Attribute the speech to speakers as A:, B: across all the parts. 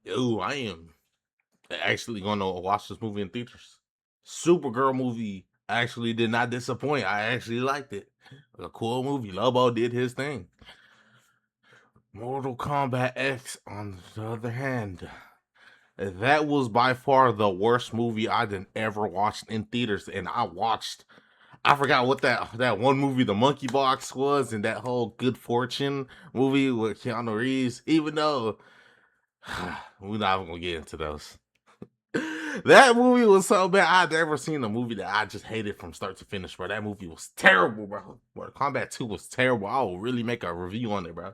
A: Ooh, I am actually gonna watch this movie in theaters. Supergirl movie actually did not disappoint. I actually liked it. It was a cool movie. Lobo did his thing. Mortal Kombat X, on the other hand, that was by far the worst movie I done ever watched in theaters. And I forgot what that one movie, The Monkey Box, was, and that whole Good Fortune movie with Keanu Reeves. Even though we're not even gonna get into those. That movie was so bad. I'd never seen a movie that I just hated from start to finish, bro. That movie was terrible, bro. Mortal Kombat 2 was terrible. I will really make a review on it, bro.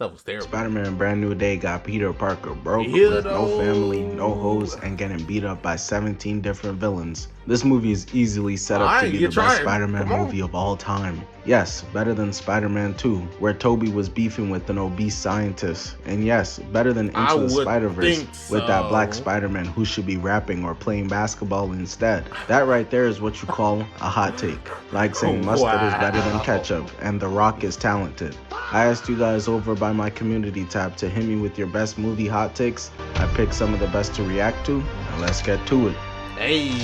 A: That was terrible.
B: Spider-Man Brand New Day got Peter Parker broke with no family, no hoes, and getting beat up by 17 different villains. This movie is easily set up to be the best Spider-Man movie of all time. Yes, better than Spider-Man 2, where Tobey was beefing with an obese scientist. And yes, better than Into the Spider-Verse with that black Spider-Man who should be rapping or playing basketball instead. That right there is what you call a hot take. Like saying mustard is better than ketchup and The Rock is talented. I asked you guys over by my community tab to hit me with your best movie hot takes. I picked some of the best to react to, and let's get to it.
A: Hey.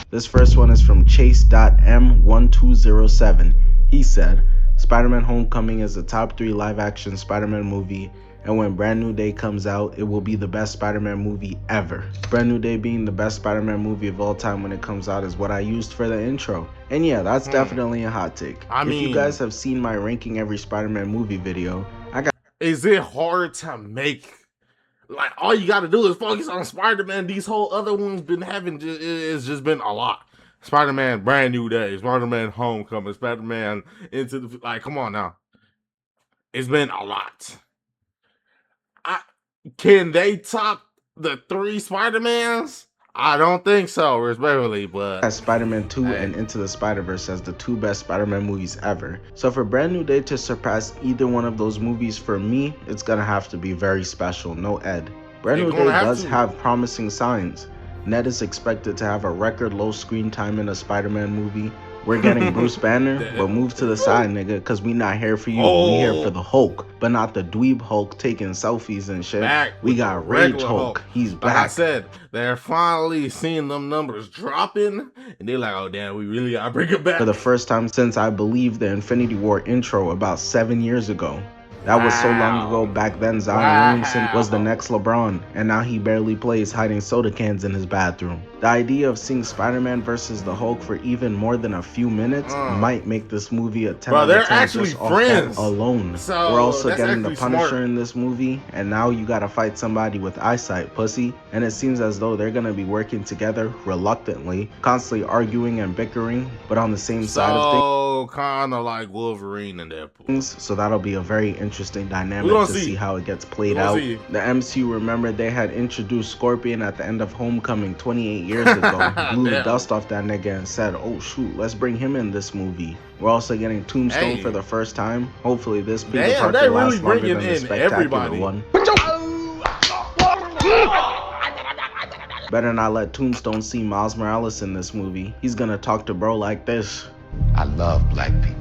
B: This first one is from Chase.M1207. He said, Spider-Man Homecoming is the top 3 live-action Spider-Man movie, and when Brand New Day comes out, it will be the best Spider-Man movie ever. Brand New Day being the best Spider-Man movie of all time when it comes out is what I used for the intro. And yeah, that's definitely a hot take. If you guys have seen my ranking every Spider-Man movie video,
A: is it hard to make? Like, all you gotta do is focus on Spider-Man. These whole other ones been having, it's just been a lot. Spider-Man Brand New Day, Spider-Man Homecoming, Spider-Man Into the, like, come on now. It's been a lot. Can they top the 3 Spider-Mans? I don't think so, respectfully, but
B: Spider-Man 2 and Into the Spider-Verse as the 2 best Spider-Man movies ever. So for Brand New Day to surpass either one of those movies, for me, it's gonna have to be very special, no Ed. Brand New Day does have promising signs. Ned is expected to have a record low screen time in a Spider-Man movie. We're getting Bruce Banner, but move to the side, nigga, cause we not here for you. We here for the Hulk, but not the dweeb Hulk taking selfies and shit. We got Rage Hulk. He's back.
A: Like I said, they're finally seeing them numbers dropping, and they're like, oh damn, we really gotta bring it back.
B: For the first time since I believe the Infinity War intro about 7 years ago. That was so long ago. Back then, Zion Williamson was the next LeBron, and now he barely plays hiding soda cans in his bathroom. The idea of seeing Spider-Man versus the Hulk for even more than a few minutes might make this movie a 10 out of 10 just off that alone. We're also getting the Punisher in this movie, and now you gotta fight somebody with eyesight, pussy. And it seems as though they're gonna be working together reluctantly, constantly arguing and bickering, but on the same side of things.
A: Kind of like Wolverine and Deadpool.
B: So that'll be a very interesting dynamic to see how it gets played out. The MCU, remember, they had introduced Scorpion at the end of Homecoming 28 years ago, blew the dust off that nigga and said, oh shoot, let's bring him in this movie. We're also getting Tombstone for the first time. Hopefully this Peter Parker lasts longer than the spectacular one. Better not let Tombstone see Miles Morales in this movie. He's gonna talk to bro like this.
C: I love black people.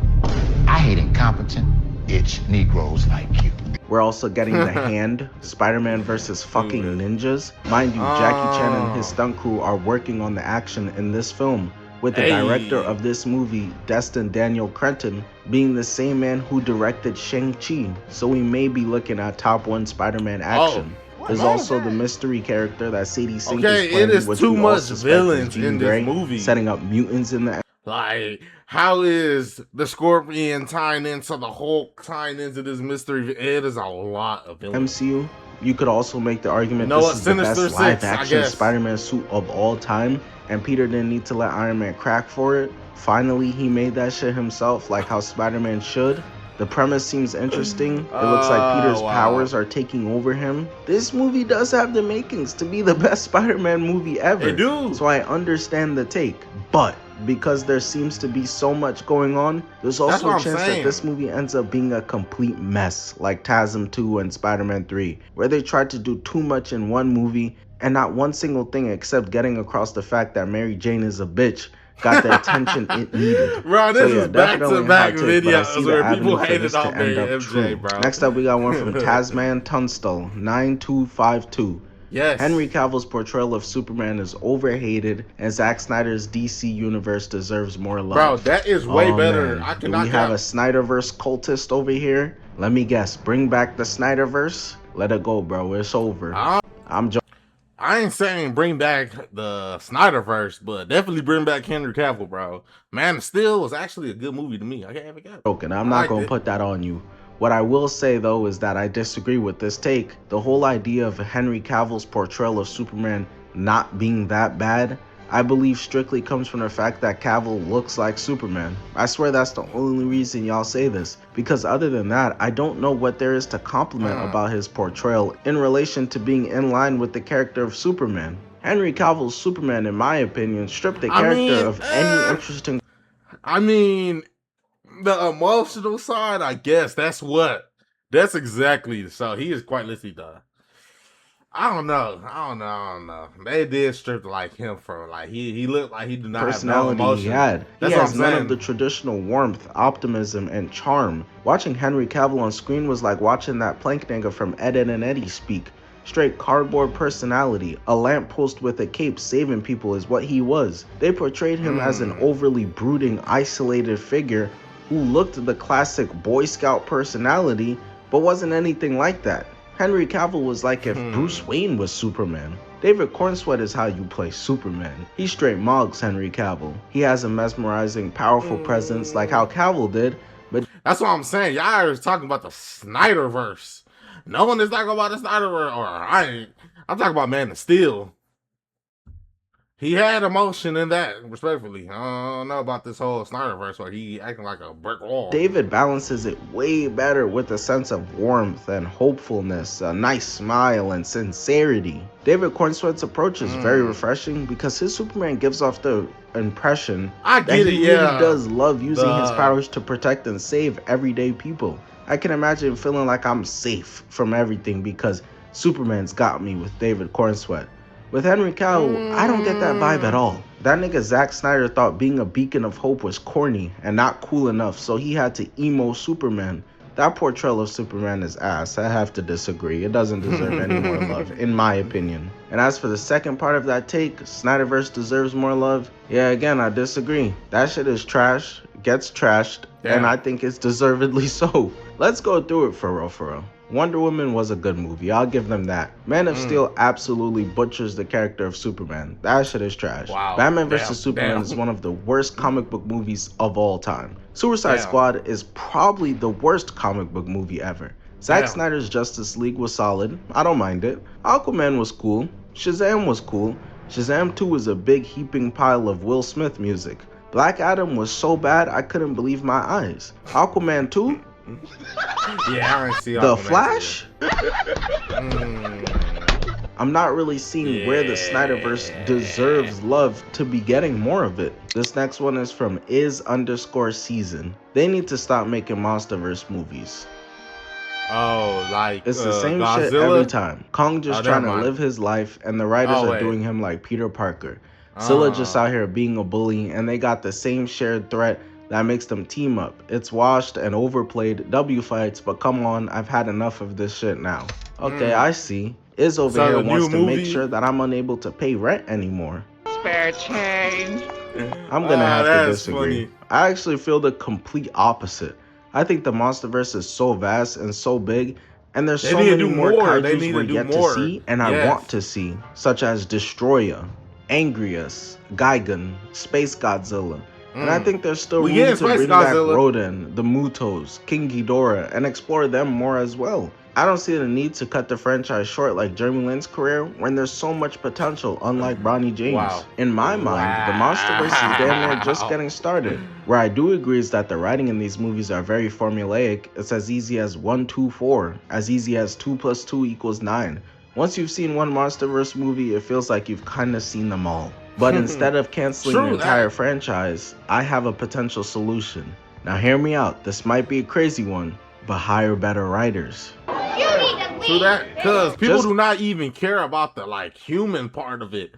C: I hate incompetent, itch Negroes like you.
B: We're also getting The Hand, Spider-Man versus fucking ninjas. Mind you, Jackie Chan and his stunt crew are working on the action in this film, with the director of this movie, Destin Daniel Cretton, being the same man who directed Shang-Chi. So we may be looking at top 1 Spider-Man action. There's also the mystery character that Sadie Sink is playing, which too much villains in this movie, setting up mutants in the.
A: Like, how is the Scorpion tying into the Hulk, tying into this mystery? It is a lot of villains.
B: MCU, you could also make the argument this is the best live-action Spider-Man suit of all time, and Peter didn't need to let Iron Man crack for it. Finally, he made that shit himself, like how Spider-Man should. The premise seems interesting. It looks like Peter's powers are taking over him. This movie does have the makings to be the best Spider-Man movie ever.
A: It do.
B: So I understand the take, but because there seems to be so much going on, there's also a chance that this movie ends up being a complete mess, like TASM 2 and Spider-Man 3, where they tried to do too much in one movie and not one single thing except getting across the fact that Mary Jane is a bitch got the attention it needed.
A: Bro,
B: So
A: this
B: yeah,
A: is
B: definitely a
A: back-to-back
B: hot take, but I see
A: videos
B: the
A: where people
B: avenue for
A: hated
B: this to
A: on
B: end up
A: MJ,
B: true.
A: bro.
B: Next up, we got one from Tasman Tunstall 9252.
A: Yes.
B: Henry Cavill's portrayal of Superman is overhated, and Zack Snyder's DC universe deserves more love.
A: Bro, that is way better.
B: Man,
A: I
B: do
A: cannot
B: we have
A: cap.
B: a Snyderverse cultist over here? Let me guess. Bring back the Snyderverse? Let it go, bro. It's over. I'm joking.
A: I ain't saying bring back the Snyderverse, but definitely bring back Henry Cavill, bro. Man of Steel was actually a good movie to me. I can't have it.
B: I'm not gonna put that on you. What I will say though is that I disagree with this take. The whole idea of Henry Cavill's portrayal of Superman not being that bad, I believe strictly comes from the fact that Cavill looks like Superman. I swear that's the only reason y'all say this, because other than that, I don't know what there is to compliment about his portrayal in relation to being in line with the character of Superman. Henry Cavill's Superman, in my opinion, stripped the character of any interesting...
A: I mean, the emotional side, I guess, that's exactly, so he is quite literally the... I don't know. They did strip like him from he looked like he did not have no emotion.
B: He had. He has none of the traditional warmth, optimism, and charm. Watching Henry Cavill on screen was like watching that plank nigga from Ed, Edd n Eddy speak. Straight cardboard personality, a lamppost with a cape saving people is what he was. They portrayed him as an overly brooding, isolated figure who looked the classic Boy Scout personality, but wasn't anything like that. Henry Cavill was like if Bruce Wayne was Superman. David Cornsweet is how you play Superman. He straight mogs Henry Cavill. He has a mesmerizing, powerful presence like how Cavill did, but
A: that's what I'm saying. Y'all are talking about the Snyderverse. No one is talking about the Snyderverse, I'm talking about Man of Steel. He had emotion in that, respectfully. I don't know about this whole Snyderverse where he acting like a brick wall.
B: David balances it way better with a sense of warmth and hopefulness, a nice smile and sincerity. David Cornsweet's approach is very refreshing because his Superman gives off the impression that he really does love using his powers to protect and save everyday people. I can imagine feeling like I'm safe from everything because Superman's got me with David Cornsweet. With Henry Cavill, I don't get that vibe at all. That nigga Zack Snyder thought being a beacon of hope was corny and not cool enough, so he had to emo Superman. That portrayal of Superman is ass. I have to disagree. It doesn't deserve any more love, in my opinion. And as for the second part of that take, Snyderverse deserves more love. Yeah, again, I disagree. That shit is trash, gets trashed, and I think it's deservedly so. Let's go through it for real. Wonder Woman was a good movie, I'll give them that. Man of Steel absolutely butchers the character of Superman. That shit is trash.
A: Wow.
B: Batman vs Superman is one of the worst comic book movies of all time. Suicide Squad is probably the worst comic book movie ever. Zack Snyder's Justice League was solid, I don't mind it. Aquaman was cool, Shazam was cool. Shazam 2 was a big heaping pile of Will Smith music. Black Adam was so bad I couldn't believe my eyes. Aquaman 2?
A: Yeah, I see
B: The Flash? I'm not really seeing where the Snyderverse deserves love to be getting more of it. This next one is from is_season. They need to stop making Monsterverse movies.
A: Oh, like
B: it's the same
A: Godzilla?
B: Shit every time. Kong just trying to live his life and the writers are doing him like Peter Parker. Zilla just out here being a bully and they got the same shared threat that makes them team up. It's washed and overplayed W fights, but come on, I've had enough of this shit now. Okay, I see. Iz over here wants to make sure that I'm unable to pay rent anymore.
D: Spare change.
B: I'm gonna have to disagree. Funny. I actually feel the complete opposite. I think the Monsterverse is so vast and so big, and there's so many more kaijus we're yet to see, and I want to see, such as Destroyer, Angrius, Gigan, Space Godzilla. And I think there's still room to bring back Rodan, the Mutos, King Ghidorah, and explore them more as well. I don't see the need to cut the franchise short like Jeremy Lin's career when there's so much potential, unlike Bronny James. In my mind, the Monsterverse is damn near just getting started. Where I do agree is that the writing in these movies are very formulaic. It's as easy as 1, 2, 4, as easy as 2 + 2 = 9. Once you've seen one Monsterverse movie, it feels like you've kind of seen them all. But instead of canceling the entire franchise, I have a potential solution. Now hear me out, this might be a crazy one, but hire better writers.
A: True that, because people do not even care about the human part of it.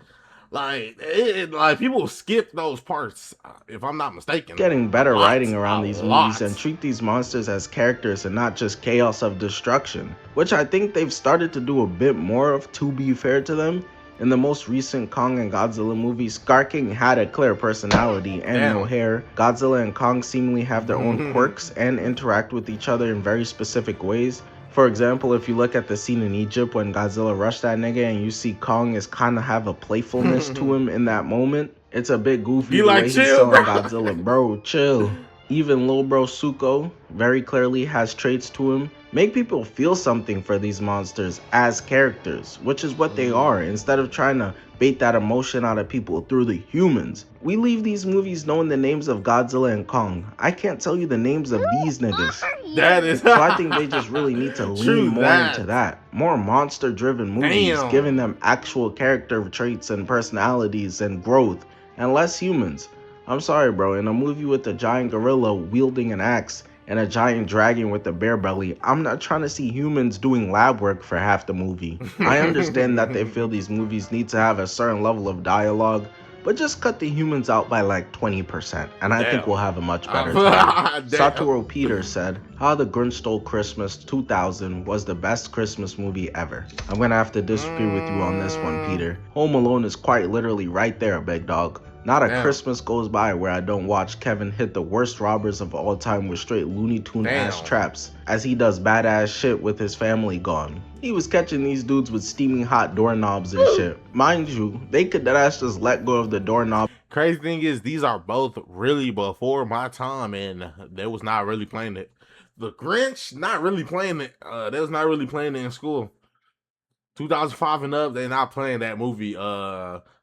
A: Like people skip those parts, if I'm not mistaken.
B: Getting better writing around
A: a
B: these
A: lot.
B: movies and treat these monsters as characters and not just chaos of destruction, which I think they've started to do a bit more of, to be fair to them. In the most recent Kong and Godzilla movie, Scar King had a clear personality and no hair. Godzilla and Kong seemingly have their own quirks and interact with each other in very specific ways. For example, if you look at the scene in Egypt when Godzilla rushed that nigga and you see Kong is kind of have a playfulness to him in that moment, it's a bit goofy the way he's telling Godzilla, bro, chill. Even Lil Bro Suko very clearly has traits to him. Make people feel something for these monsters as characters, which is what they are, instead of trying to bait that emotion out of people through the humans. We leave these movies knowing the names of Godzilla and Kong. I can't tell you the names of these niggas.
A: That is
B: So I think they just really need to lean more into that. More monster-driven movies, giving them actual character traits and personalities and growth, and less humans. I'm sorry, bro, in a movie with a giant gorilla wielding an axe and a giant dragon with a bear belly, I'm not trying to see humans doing lab work for half the movie. I understand that they feel these movies need to have a certain level of dialogue, but just cut the humans out by like 20%, and I think we'll have a much better time. Satoru Peter said, How the Grinch Stole Christmas 2000 was the best Christmas movie ever. I'm gonna have to disagree with you on this one, Peter. Home Alone is quite literally right there, big dog. Not a Christmas goes by where I don't watch Kevin hit the worst robbers of all time with straight Looney Tune ass traps, as he does badass shit with his family gone. He was catching these dudes with steaming hot doorknobs and shit. Mind you, they could deadass just let go of the doorknob.
A: Crazy thing is, these are both really before my time, and they was not really playing it. The Grinch, not really playing it. They was not really playing it in school. 2005 and up, they're not playing that movie.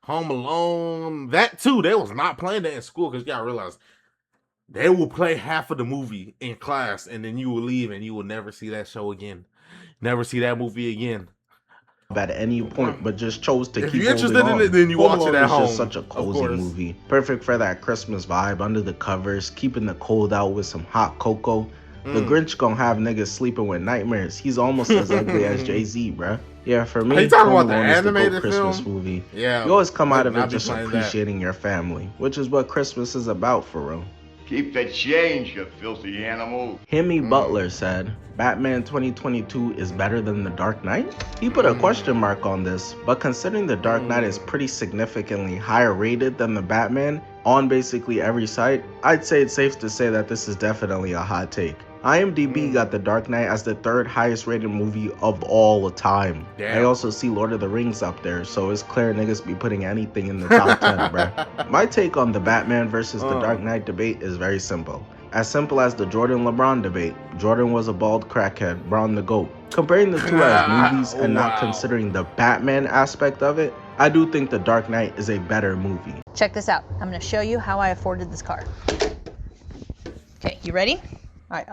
A: Home Alone, that too, they was not playing that in school, because you gotta realize they will play half of the movie in class, and then you will leave and you will never see that show again, never see that movie again
B: at any point, but just chose to
A: if
B: keep
A: you're interested in it, then you watch it at home.
B: It's just such a cozy movie, perfect for that Christmas vibe, under the covers, keeping the cold out with some hot cocoa. The Grinch gonna have niggas sleeping with nightmares. He's almost as ugly as Jay-Z, bruh. Yeah, for me,
A: Home Alone is the
B: GOAT Christmas movie.
A: Yeah,
B: you always come out of it just appreciating your family, which is what Christmas is about for real.
E: Keep the change, you filthy animal.
B: Hemi Butler said, Batman 2022 is better than The Dark Knight? He put a question mark on this, but considering The Dark Knight is pretty significantly higher rated than the Batman on basically every site, I'd say it's safe to say that this is definitely a hot take. IMDb got The Dark Knight as the third highest rated movie of all time. I also see Lord of the Rings up there, so it's clear niggas be putting anything in the top 10, bruh. My take on the Batman versus The Dark Knight debate is very simple. As simple as the Jordan-LeBron debate. Jordan was a bald crackhead, Bron the GOAT. Comparing the two as movies and not considering the Batman aspect of it, I do think The Dark Knight is a better movie.
F: Check this out. I'm gonna show you how I afforded this car. Okay, you ready? Alright,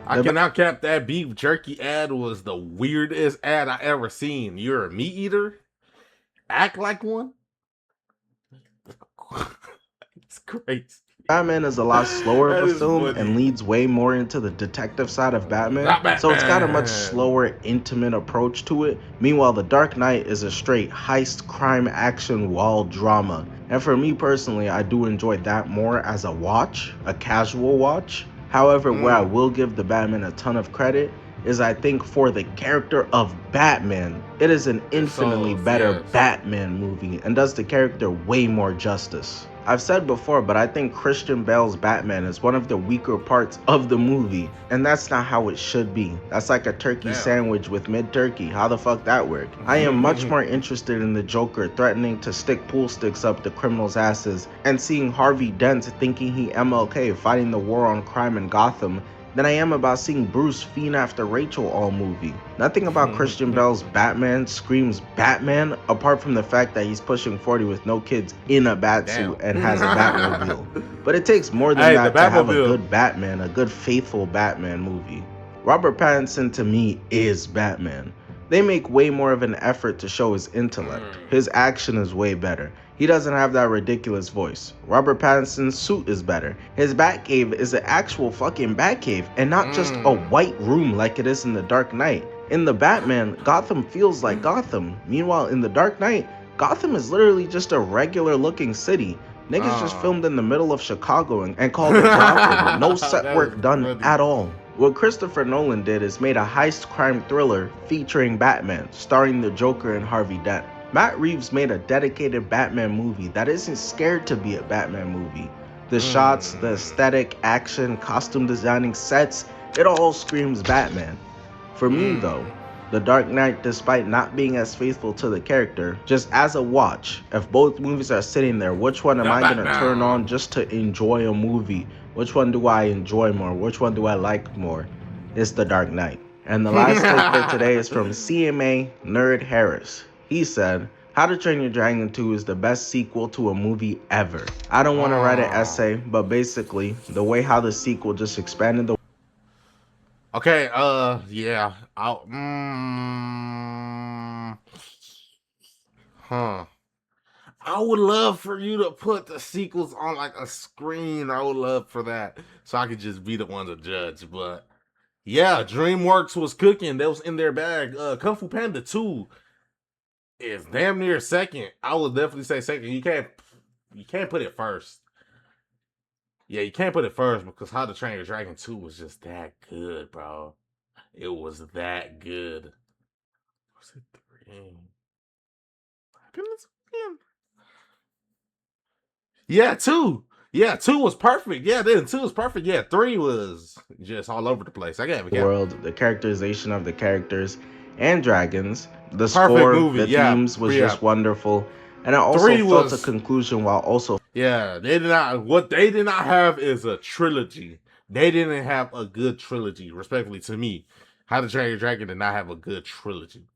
A: I cannot cap that beef jerky ad was the weirdest ad I ever seen. You're a meat eater? Act like one? It's crazy.
B: Batman is a lot slower of a film and leads way more into the detective side of Batman, so it's got a much slower, intimate approach to it. Meanwhile, The Dark Knight is a straight heist, crime, action, wild drama. And for me personally, I do enjoy that more as a watch, a casual watch. However, where I will give the Batman a ton of credit is I think for the character of Batman, it is an infinitely better Batman movie and does the character way more justice. I've said before, but I think Christian Bale's Batman is one of the weaker parts of the movie, and that's not how it should be. That's like a turkey sandwich with mid-turkey. How the fuck that work? I am much more interested in the Joker threatening to stick pool sticks up the criminals' asses and seeing Harvey Dent thinking he MLK fighting the war on crime in Gotham than I am about seeing Bruce fiend after Rachel all movie. Nothing about Christian Bale's Batman screams Batman, apart from the fact that he's pushing 40 with no kids in a Batsuit and has a Batmobile. But it takes more than that to have a good Batman, a good faithful Batman movie. Robert Pattinson to me is Batman. They make way more of an effort to show his intellect. His action is way better. He doesn't have that ridiculous voice. Robert Pattinson's suit is better. His Batcave is an actual fucking Batcave and not just a white room like it is in The Dark Knight. In the Batman, Gotham feels like Gotham. Meanwhile, in The Dark Knight, Gotham is literally just a regular looking city. Niggas just filmed in the middle of Chicago and called it Gotham. No set work done at all. What Christopher Nolan did is made a heist crime thriller featuring Batman, starring the Joker and Harvey Dent. Matt Reeves made a dedicated Batman movie that isn't scared to be a Batman movie. The shots, the aesthetic, action, costume designing, sets, it all screams Batman. For me though, The Dark Knight, despite not being as faithful to the character, just as a watch, if both movies are sitting there, which one am I gonna turn on just to enjoy a movie? Which one do I enjoy more? Which one do I like more? It's The Dark Knight. And the last take for today is from CMA Nerd Harris. He said, How to Train Your Dragon 2 is the best sequel to a movie ever. I don't want to write an essay, but basically, the way how the sequel just expanded the
A: Okay, yeah. I would love for you to put the sequels on like a screen. I would love for that, so I could just be the one to judge. But yeah, DreamWorks was cooking. That was in their bag. Kung Fu Panda 2 is damn near second. I would definitely say second. You can't put it first. Yeah, you can't put it first because How to Train Your Dragon 2 was just that good, bro. It was that good. Was it 3? Goodness, man. Yeah, 2. Yeah, 2 was perfect. Yeah, then 2 was perfect. Yeah, 3 was just all over the place. I got it.
B: World, the characterization of the characters and dragons, the score, the themes was just wonderful. And I also felt a conclusion while also
A: they did not. What they did not have is a trilogy. They didn't have a good trilogy. Respectfully to me, How to Train Your Dragon did not have a good trilogy.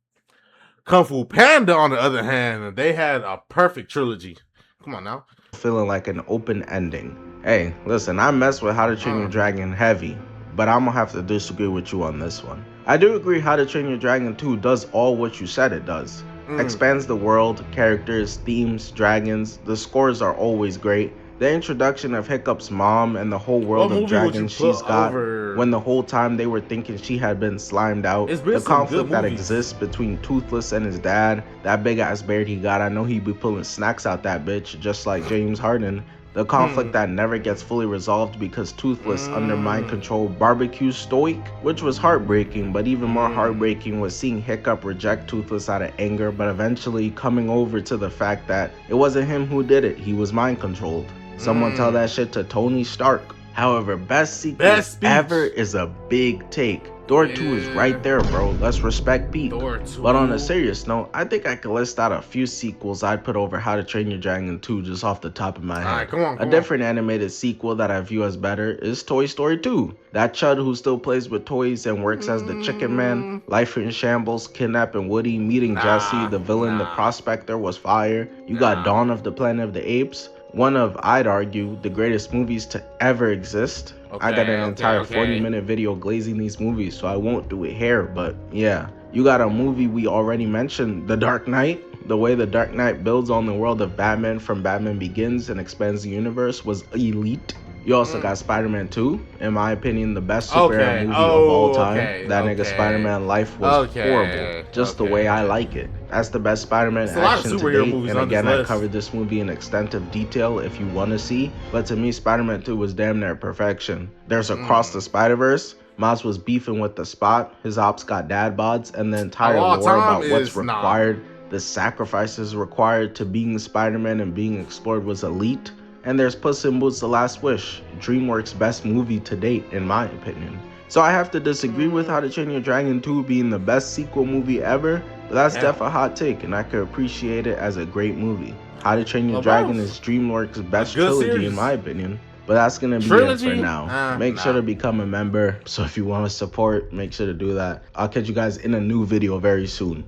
A: Kung Fu Panda, on the other hand, they had a perfect trilogy. Come on now.
B: Feeling like an open ending. Hey, listen, I mess with How to Train Your Dragon heavy, but I'm gonna have to disagree with you on this one. I do agree How to Train Your Dragon 2 does all what you said it does. Expands the world, characters, themes, dragons. The scores are always great. The introduction of Hiccup's mom and the whole world of dragons she's got, when the whole time they were thinking she had been slimed out. The conflict that exists between Toothless and his dad, that big ass beard he got, I know he'd be pulling snacks out that bitch just like James Harden. The conflict that never gets fully resolved because Toothless, under mind control, barbecues Stoic, which was heartbreaking, but even more heartbreaking was seeing Hiccup reject Toothless out of anger, but eventually coming over to the fact that it wasn't him who did it, he was mind controlled. Someone tell that shit to Tony Stark. However, best sequel ever is a big take. Thor 2 is right there, bro. Let's respect Pete. But on a serious note, I think I could list out a few sequels I'd put over How to Train Your Dragon 2 just off the top of my head. A different animated sequel that I view as better is Toy Story 2. That chud who still plays with toys and works as the Chicken Man, Life in Shambles, Kidnapping Woody, Meeting Jesse, the villain, the prospector was fire. You got Dawn of the Planet of the Apes. One of, I'd argue, the greatest movies to ever exist. I got an entire 40-minute video glazing these movies, so I won't do it here, but yeah. You got a movie we already mentioned, The Dark Knight. The way The Dark Knight builds on the world of Batman from Batman Begins and expands the universe was elite. You also got Spider-Man 2, in my opinion, the best superhero movie of all time. That nigga Spider-Man life was horrible, just the way I like it. That's the best Spider-Man action to date, and again, I covered this movie in extensive detail if you want to see, but to me, Spider-Man 2 was damn near perfection. There's Across the Spider-Verse. Miles was beefing with the Spot, his ops got dad bods, and the entire lore about what's required, the sacrifices required to being Spider-Man and being explored was elite. And there's Puss in Boots: The Last Wish, DreamWorks' best movie to date, in my opinion. So I have to disagree with How to Train Your Dragon 2 being the best sequel movie ever, but that's definitely a hot take, and I could appreciate it as a great movie. How to Train Your Dragon is DreamWorks' best trilogy, in my opinion. But that's gonna be it for now. Make sure to become a member, so if you want to support, make sure to do that. I'll catch you guys in a new video very soon.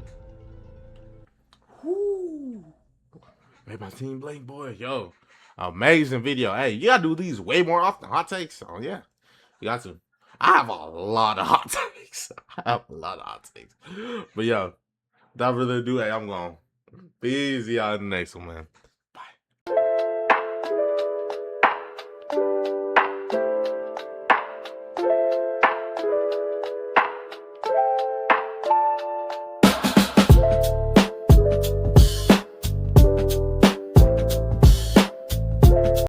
A: Made by Team BlankBoy, yo. Amazing video. Hey, you gotta do these way more often. Hot takes. Oh yeah, you got to. I have a lot of hot takes. But yo, without further ado, hey, I'm going. Be easy on the next one, man.